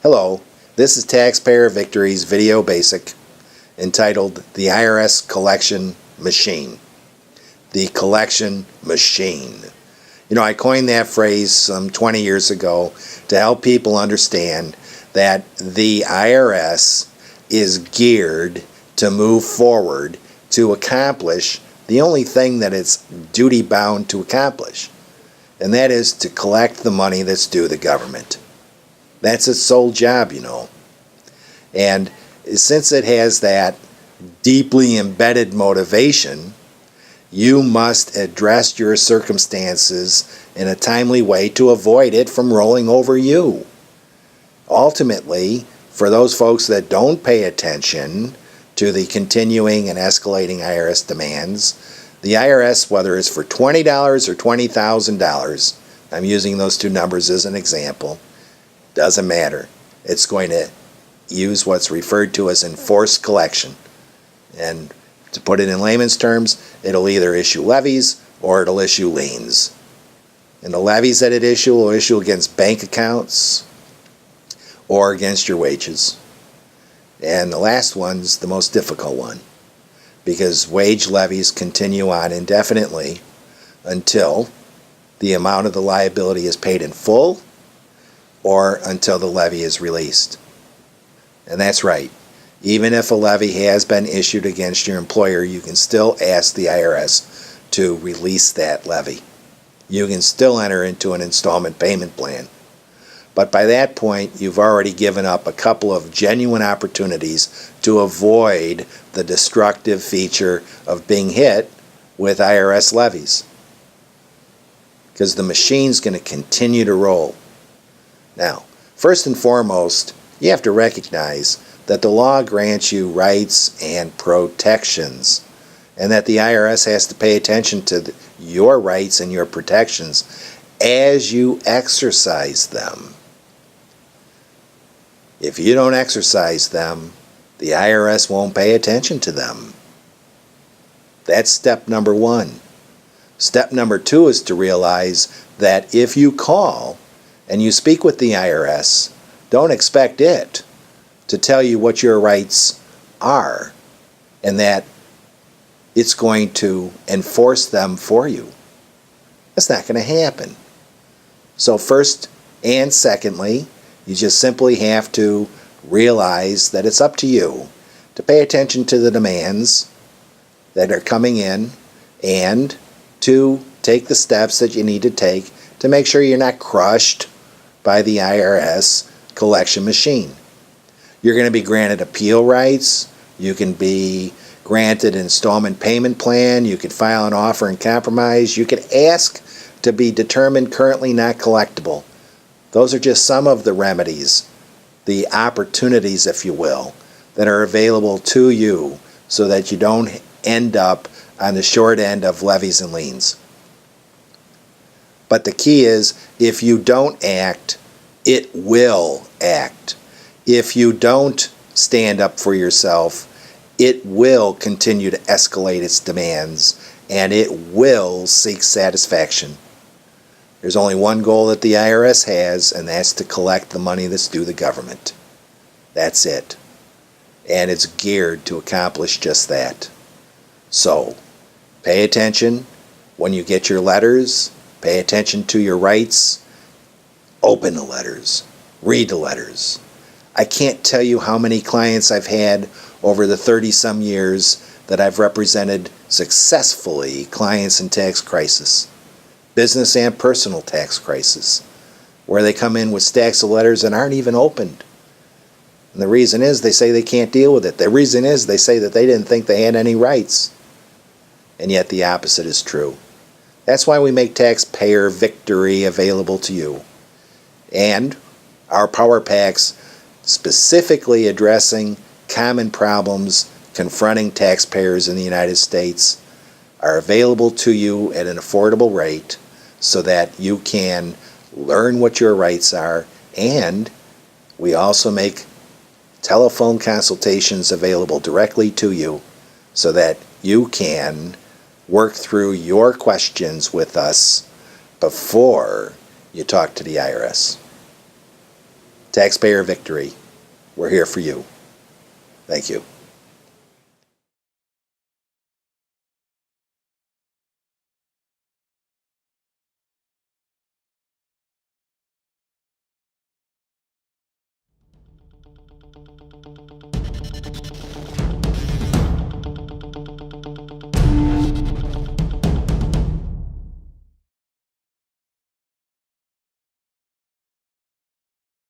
Hello, this is Taxpayer Victory's video basic entitled The IRS Collection Machine. The Collection Machine. I coined that phrase some 20 years ago to help people understand that the IRS is geared to move forward to accomplish the only thing that it's duty bound to accomplish, and that is to collect the money that's due the government. That's its sole job, And since it has that deeply embedded motivation, you must address your circumstances in a timely way to avoid it from rolling over you. Ultimately, for those folks that don't pay attention to the continuing and escalating IRS demands, the IRS, whether it's for $20 or $20,000, I'm using those two numbers as an example, doesn't matter. It's going to use what's referred to as enforced collection. And to put it in layman's terms, it'll either issue levies or it'll issue liens. And the levies that it will issue against bank accounts or against your wages. And the last one's the most difficult one, because wage levies continue on indefinitely until the amount of the liability is paid in full or until the levy is released. And that's right. Even if a levy has been issued against your employer, you can still ask the IRS to release that levy. You can still enter into an installment payment plan. But by that point, you've already given up a couple of genuine opportunities to avoid the destructive feature of being hit with IRS levies. Because the machine's going to continue to roll. Now, first and foremost, you have to recognize that the law grants you rights and protections, and that the IRS has to pay attention to your rights and your protections as you exercise them. If you don't exercise them, the IRS won't pay attention to them. That's step number one. Step number two is to realize that if you call and you speak with the IRS, don't expect it to tell you what your rights are and that it's going to enforce them for you. That's not going to happen. So first and secondly, you just simply have to realize that it's up to you to pay attention to the demands that are coming in and to take the steps that you need to take to make sure you're not crushed by the IRS collection machine. You're going to be granted appeal rights. You can be granted an installment payment plan. You could file an offer and compromise. You could ask to be determined currently not collectible. Those are just some of the remedies, the opportunities, if you will, that are available to you so that you don't end up on the short end of levies and liens. But the key is, if you don't act, it will act. If you don't stand up for yourself, it will continue to escalate its demands, and it will seek satisfaction. There's only one goal that the IRS has, and that's to collect the money that's due the government. That's it. And it's geared to accomplish just that. So, pay attention when you get your letters. Pay attention to your rights. Open the letters. Read the letters. I can't tell you how many clients I've had over the 30-some years that I've represented successfully clients in tax crisis, business and personal tax crisis, where they come in with stacks of letters and aren't even opened. And the reason is they say they can't deal with it. The reason is they say that they didn't think they had any rights. And yet the opposite is true. That's why we make Taxpayer Victory available to you. And our Power Packs specifically addressing common problems confronting taxpayers in the United States are available to you at an affordable rate so that you can learn what your rights are, and we also make telephone consultations available directly to you so that you can work through your questions with us before you talk to the IRS. Taxpayer victory. We're here for you. Thank you.